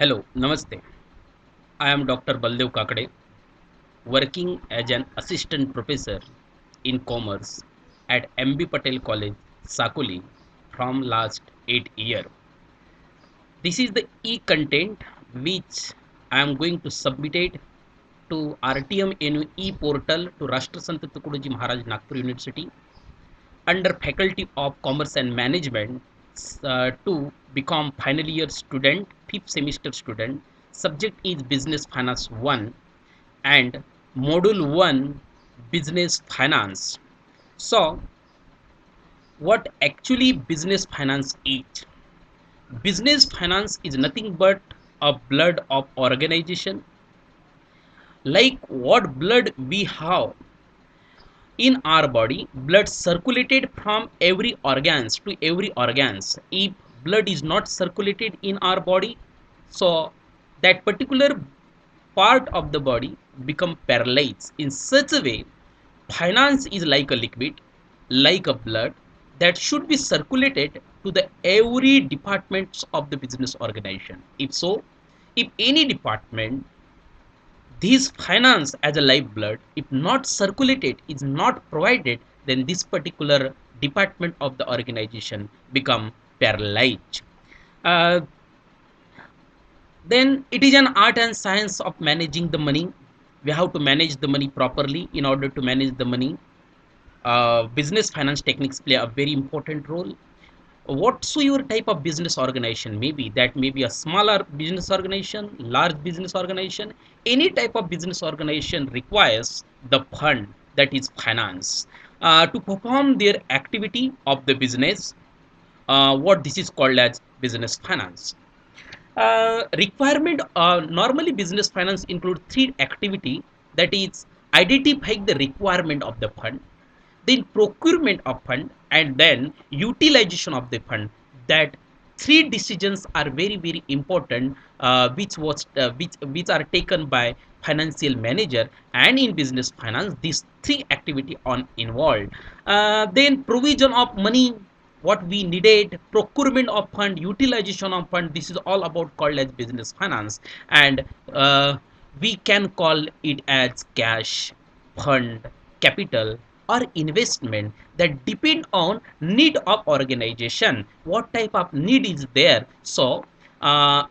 Hello, Namaste. I am Dr. Baldev Kakade, working as an assistant professor in commerce at MB Patel College, Sakoli from last 8 years. This is the e-content which I am going to submit it to RTM NU e-portal to Rashtrasant Tukadoji Maharaj Nagpur University under Faculty of Commerce and Management to become final year student, fifth semester student. Subject is Business Finance 1 and Module 1 Business Finance. So, what actually business finance is? Business finance is nothing but a blood of organization. Like what blood we have in our body, blood circulated from every organs to every organs. If blood is not circulated in our body, so that particular part of the body become paralyzed. In such a way, finance is like a liquid, like a blood that should be circulated to the every departments of the business organization. If so, if any department this finance as a lifeblood, if not circulated, is not provided, then this particular department of the organization become paralyzed. Uh, then it is an art and science of managing the money. We have to manage the money properly. In order to manage the money, business finance techniques play a very important role. Whatsoever type of business organization, maybe that may be a smaller business organization, large business organization, any type of business organization requires the fund, that is finance, to perform their activity of the business. What this is called as business finance. Requirement, normally business finance include three activity, that is identifying the requirement of the fund, then procurement of fund, and then utilization of the fund. That three decisions are very important, which are taken by financial manager, and in business finance these three activity on involved. Then provision of money, what we needed, procurement of fund, utilization of fund, this is all about called as business finance. And we can call it as cash, fund, capital, or investment, that depend on need of organization, what type of need is there. So uh,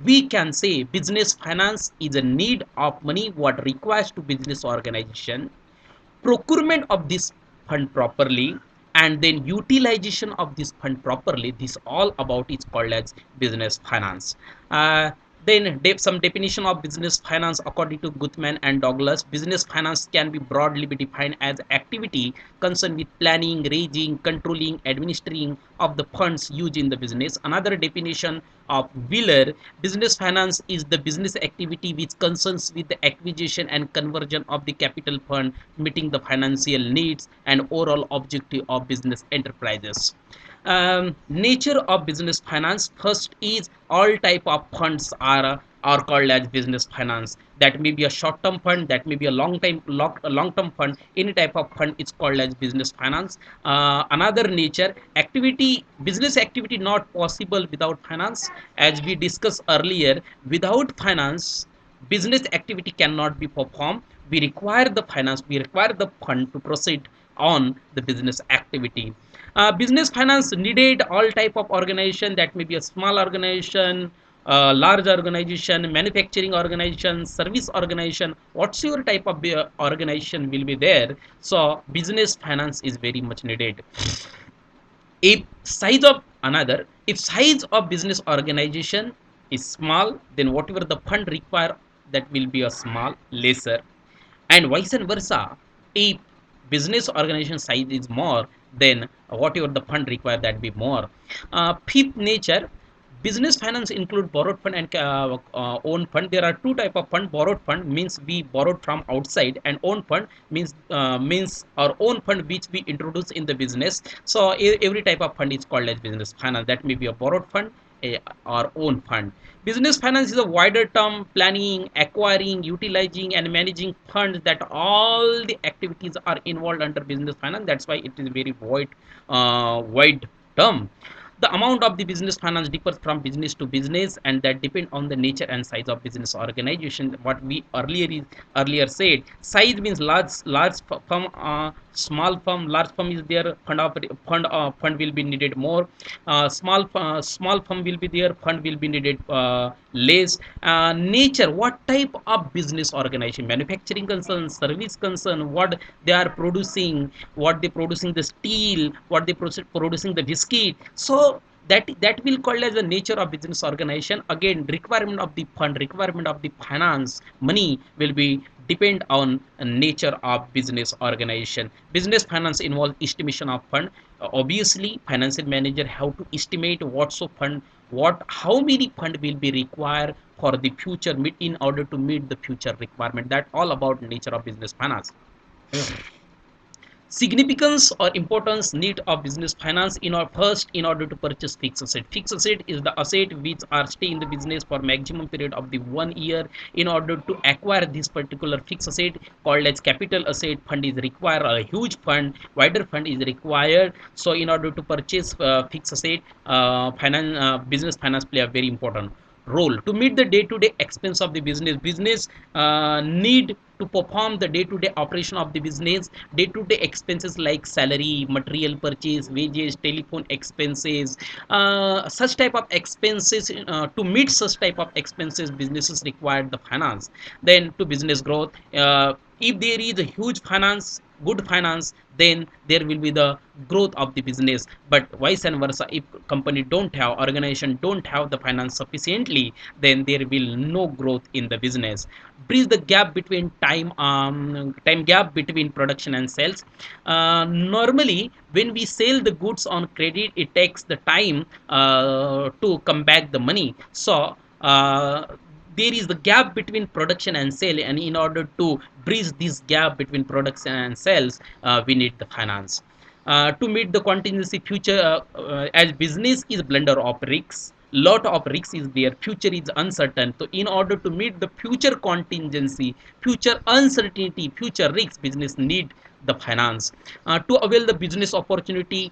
we can say business finance is a need of money what requires to business organization, procurement of this fund properly, and then utilization of this fund properly. This all about is called as business finance. uh, then some definition of business finance according to Gutman and Douglas. Business finance can be broadly be defined as activity concerned with planning, raising, controlling, administering of the funds used in the business. Another definition of Wheeler, business finance is the business activity which concerns with the acquisition and conversion of the capital fund, meeting the financial needs and overall objective of business enterprises. Nature of business finance, first is all type of funds are called as business finance. That may be a short term fund, that may be a long term fund. Any type of fund is called as business finance. Another nature, activity, business activity not possible without finance. As we discussed earlier, without finance business activity cannot be performed. We require the finance, we require the fund to proceed on the business activity. Business finance needed all type of organization, that may be a small organization, large organization, manufacturing organization, service organization, whatsoever type of organization will be there. So business finance is very much needed. If size of another, if size of business organization is small, then whatever the fund require, that will be a small lesser, and vice versa. If business organization size is more, then whatever the fund require, that be more. Fifth nature, business finance include borrowed fund and own fund. There are two type of fund. Borrowed fund means we borrowed from outside, and own fund means our own fund which we introduce in the business. So every type of fund is called as business finance. That may be a borrowed fund, or own fund. Business finance is a wider term, planning, acquiring, utilizing, and managing funds. That all the activities are involved under business finance. That's why it is very wide term. The amount of the business finance differs from business to business, and that depend on the nature and size of business organization. What we earlier said, size means large firm, small firm. Large firm is there, fund will be needed more. Small firm will be there, fund will be needed less. Nature, what type of business organization, manufacturing concern, service concern, what they are producing, what they producing the steel, what they producing the biscuit. So that will called as the nature of business organization. Again, requirement of the fund, requirement of the finance money will be depend on nature of business organization. Business finance involves estimation of fund. Obviously financial manager have to estimate what's of fund, what how many fund will be required for the future meet in order to meet the future requirement. That all about nature of business finance. Significance or importance need of business finance. In our first, in order to purchase fixed asset. Fixed asset is the asset which are stay in the business for maximum period of the 1 year. In order to acquire this particular fixed asset called as capital asset, fund is required, a huge fund, wider fund is required. So in order to purchase fixed asset, business finance play a very important role to meet the day-to-day expense of the business need to perform the day-to-day operation of the business. Day-to-day expenses like salary, material purchase, wages, telephone expenses, such type of expenses, to meet such type of expenses businesses require the finance. Then to business growth, if there is a huge finance, good finance, then there will be the growth of the business. But vice and versa, if company don't have, organization don't have the finance sufficiently, then there will no growth in the business. Bridge the gap between time gap between production and sales. Normally when we sell the goods on credit, it takes the time to come back the money. So there is the gap between production and sale, and in order to bridge this gap between production and sales, we need the finance. To meet the contingency future, as business is blender of risks, lot of risks is there, future is uncertain. So in order to meet the future contingency, future uncertainty, future risks, business need the finance. To avail the business opportunity,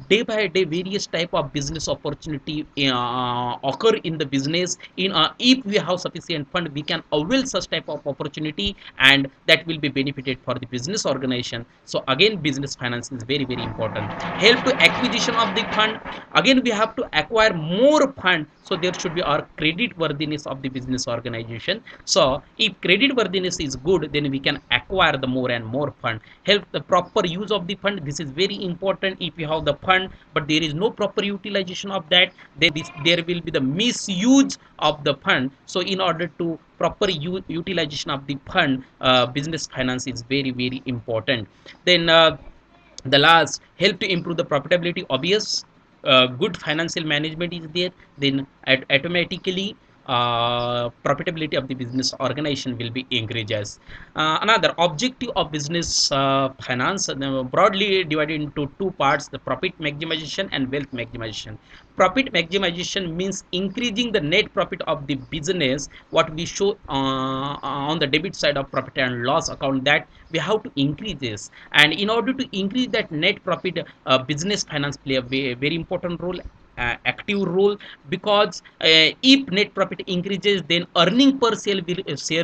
day by day various type of business opportunity occur in the business. In if we have sufficient fund, we can avail such type of opportunity, and that will be benefited for the business organization. So again, business finance is very very important. Help to acquisition of the fund. Again, we have to acquire more fund, so there should be our credit worthiness of the business organization. So if credit worthiness is good, then we can acquire the more and more fund. Help the proper use of the fund. This is very important. If you have the fund but there is no proper utilization of that, then there will be the misuse of the fund. So in order to proper utilization of the fund, business finance is very very important. Then the last, help to improve the profitability. Obvious, good financial management is there, then automatically profitability of the business organization will be increases. Another objective of business finance, broadly divided into two parts: the profit maximization and wealth maximization. Profit maximization means increasing the net profit of the business. What we show on the debit side of profit and loss account, that we have to increase this. And in order to increase that net profit, business finance play a very important role, active role. Because if net profit increases, then earning per share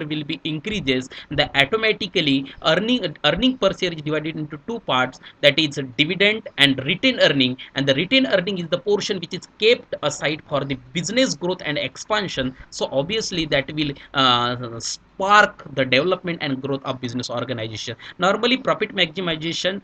will be increases. The automatically earning per share is divided into two parts, that is dividend and retained earning. And the retained earning is the portion which is kept aside for the business growth and expansion. So obviously that will spark the development and growth of business organization. Normally profit maximization,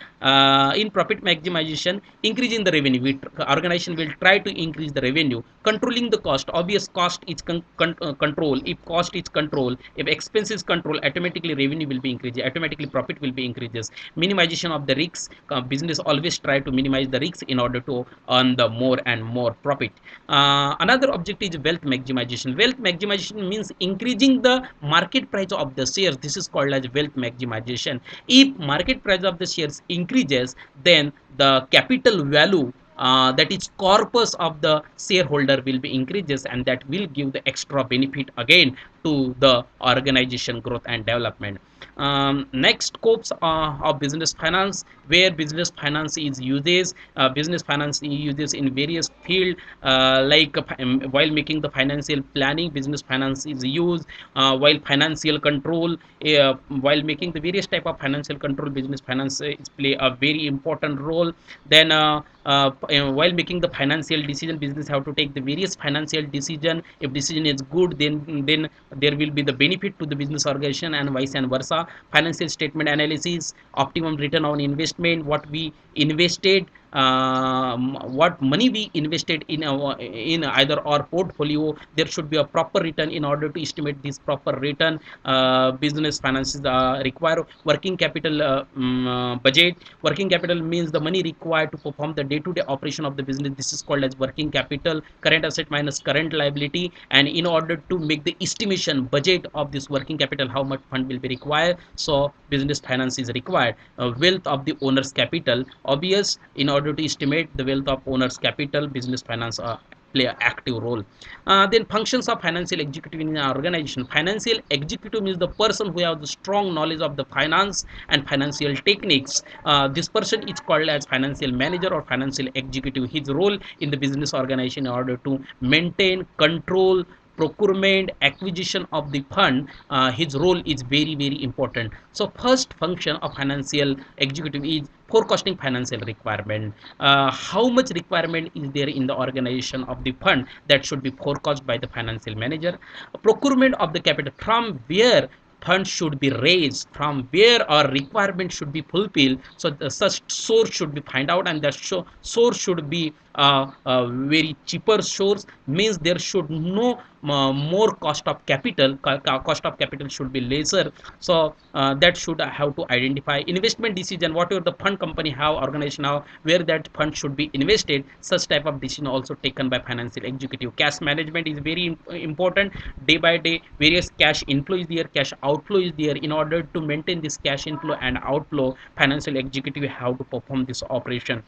in profit maximization, increasing the revenue, organization will try to increase the revenue. Controlling the cost, obvious cost is control. If cost is control, if expense is control, automatically revenue will be increased, automatically profit will be increases. Minimization of the risks, business always try to minimize the risks in order to earn the more and more profit. Another objective is wealth maximization. Wealth maximization means increasing the market price of the shares. This is called as wealth maximization. If market price of the shares increases, then the capital value, that is corpus of the shareholder, will be increases, and that will give the extra benefit again to the organization growth and development. Next scopes of business finance, where business finance is uses business finance uses in various field, while making the financial planning, business finance is used, while financial control, while making the various type of financial control, business finance is play a very important role. Then while making the financial decision, business have to take the various financial decision. If decision is good, then there will be the benefit to the business organization, and vice and versa. Financial statement analysis, optimum return on investment, what we invested, what money we invested in either our portfolio, there should be a proper return. In order to estimate this proper return, business finances require working capital budget. Working capital means the money required to perform the day-to-day operation of the business. This is called as working capital, current asset minus current liability. And in order to make the estimation budget of this working capital, how much fund will be required, so business finance is required. Wealth of the owner's capital, obvious. In order to estimate the wealth of owner's capital, business finance play an active role. Then functions of financial executive in an organization. Financial executive means the person who have the strong knowledge of the finance and financial techniques. This person is called as financial manager or financial executive. His role in the business organization in order to maintain, control, procurement, acquisition of the fund, his role is very very important. So first function of financial executive is forecasting financial requirement. How much requirement is there in the organization of the fund, that should be forecast by the financial manager. Procurement of the capital, from where funds should be raised, from where our requirement should be fulfilled, so the such source should be find out, and that source should be very cheaper source, means there should no more cost of capital. Cost of capital should be lesser. So that should have to identify. Investment decision, whatever the fund company have, organization have, where that fund should be invested, such type of decision also taken by financial executive. Cash management is very important. Day by day various cash inflow is there, cash outflow is there. In order to maintain this cash inflow and outflow, financial executive have to perform this operation.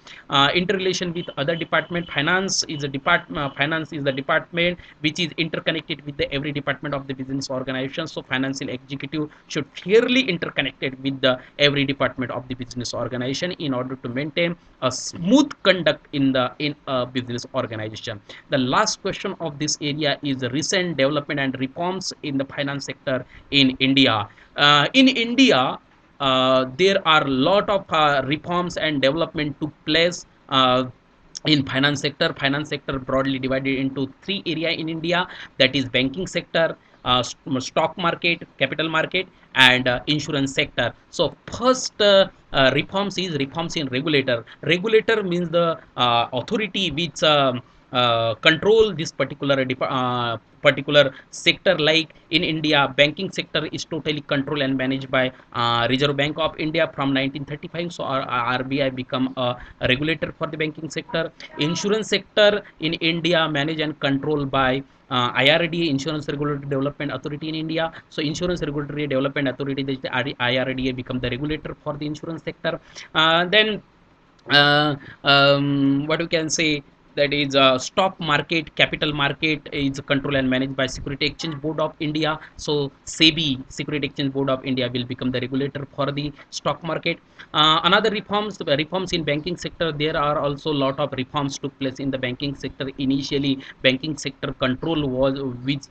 Interrelation with other department. Finance is the department which is interconnected with the every department of the business organization. So financial executive should fairly interconnected with the every department of the business organization in order to maintain a smooth conduct in a business organization. The last question of this area is the recent development and reforms in the finance sector in India. In India, there are a lot of reforms and development took place in finance sector. Finance sector broadly divided into three area in India, that is banking sector, stock market, capital market, and insurance sector. So first reforms is reforms in regulator. Regulator means the authority which control this particular sector. Like in India, banking sector is totally controlled and managed by Reserve Bank of India from 1935. So RBI become a regulator for the banking sector. Insurance sector in India managed and controlled by IRDA, Insurance Regulatory Development Authority in India. So Insurance Regulatory Development Authority, the IRDA, become the regulator for the insurance sector. Then what we can say, that is stock market, capital market is controlled and managed by Security Exchange Board of India. So SEBI, Security Exchange Board of India, will become the regulator for the stock market. Another reforms in banking sector. There are also a lot of reforms took place in the banking sector. Initially banking sector control was with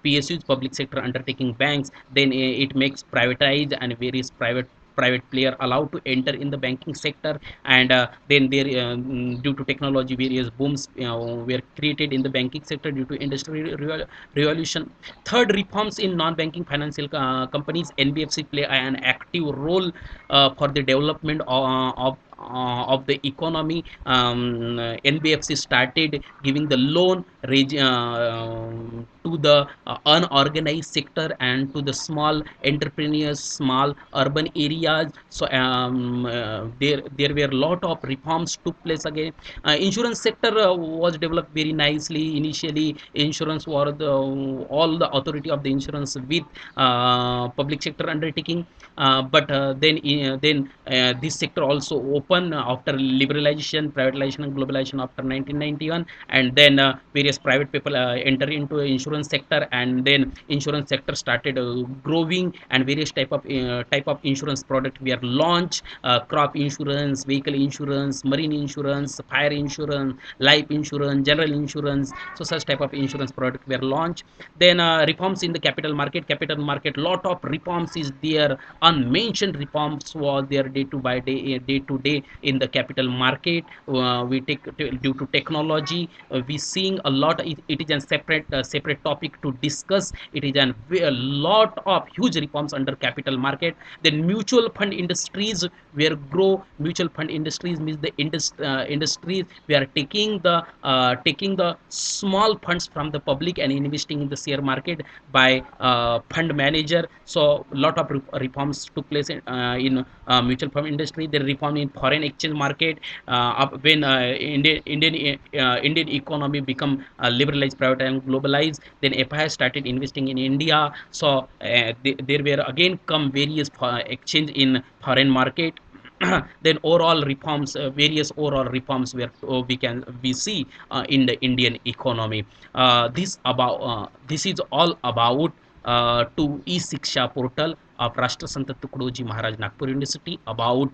PSUs, public sector undertaking banks. Then it makes privatized, and various private player allowed to enter in the banking sector. And then there due to technology, various booms were created in the banking sector due to industrial revolution. Third, reforms in non-banking financial companies. NBFC play an active role for the development of the economy. NBFC started giving the loan to the unorganized sector and to the small entrepreneurs, small urban areas. So there were a lot of reforms took place again. Insurance sector was developed very nicely. Initially insurance was all the authority of the insurance with public sector undertaking. But then this sector also open after liberalization, privatization, and globalization after 1991. And then various private people enter into insurance insurance sector, and then insurance sector started growing, and various type of insurance product we are launched. Crop insurance, vehicle insurance, marine insurance, fire insurance, life insurance, general insurance. So such type of insurance product were launched. Then reforms in the capital market, lot of reforms is there. Unmentioned reforms was there day to by day in the capital market. We take due to technology, we seeing a lot. It is a separate topic to discuss. It is a lot of huge reforms under capital market. Then mutual fund industries where grow. Mutual fund industries means the industries we are taking the small funds from the public and investing in the share market by fund manager. So lot of reforms took place in mutual fund industry. The reform in foreign exchange market, when Indian economy become liberalized, private and globalized, then FII started investing in India. So there were again come various exchange in foreign market. Then overall reforms, various overall reforms where we see in the Indian economy. This is all about to e-Shiksha portal of Rashtrasant Tukdoji Maharaj Nagpur University about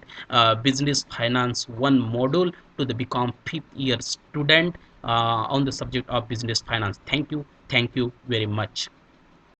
business finance one module to the become fifth year student on the subject of business finance. Thank you very much.